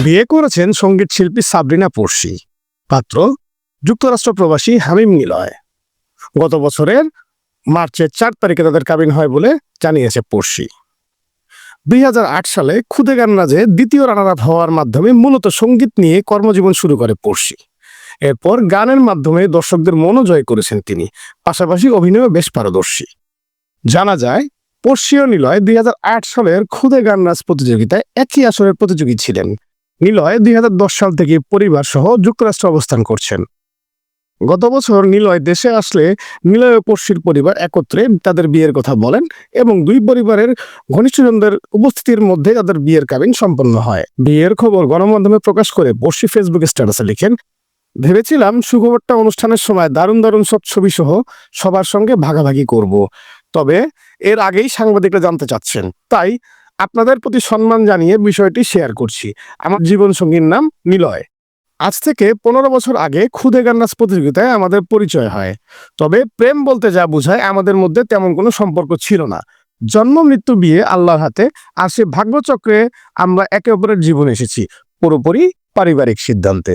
বিয়ে করেছেন সঙ্গীত শিল্পী সাবরিনা পড়শি। পাত্র যুক্তরাষ্ট্র প্রবাসী হামিম নিলয়। গত বছরের মার্চের 4 তারিখে তাদের কাবিন হয় বলে জানিয়েছে পড়শি। 2008 সালে খুদে গান নাচে দ্বিতীয় রানার আপ হওয়ার মাধ্যমে মূলত সঙ্গীত নিয়ে কর্মজীবন শুরু করে পড়শি। এরপর গানের মাধ্যমে দর্শকদের মনও জয় করেছেন তিনি। পাশাপাশি অভিনয়ে বেশ পারদর্শী। জানা যায়, পড়শি ও নিলয় 2008 সালের খুদে গান নাচ প্রতিযোগিতায় একই আসরের প্রতিযোগী ছিলেন। নিলয় 2010 সাল থেকে পরিবার সহ যুক্তরাষ্ট্রে অবস্থান করছেন। গত বছর নিলয় দেশে আসলে নিলয় ও পড়শির পরিবার একত্রে তাদের বিয়ের কথা বলেন এবং দুই পরিবারের ঘনিষ্ঠজনদের উপস্থিতির মধ্যে তাদের বিয়ের কাবিন সম্পন্ন হয়। বিয়ের খবর গণমাধ্যমে প্রকাশ করে পড়শি ফেসবুক স্ট্যাটাসে লিখেন, ভেবেছিলাম সুখবরটা অনুষ্ঠানের সময় দারুণ দারুণ সব ছবি সহ সবার সঙ্গে ভাগাভাগি করব, তবে এর আগেই সাংবাদিকরা জানতে চাচ্ছেন, তাই আপনাদের প্রতি সম্মান জানিয়ে বিষয়টি শেয়ার করছি। আমার জীবনসঙ্গীর নাম নিলয়। আজ থেকে 15 বছর আগে খুদে গান নাচ প্রতিযোগিতায় আমাদের পরিচয় হয়। তবে প্রেম বলতে যা বোঝায় আমাদের মধ্যে তেমন কোনো সম্পর্ক ছিল না। জন্ম মৃত্যু বিয়ে আল্লাহর হাতে, আর সে ভাগ্যচক্রে আমরা একে অপরের জীবন এসেছি পুরোপুরি পারিবারিক সিদ্ধান্তে।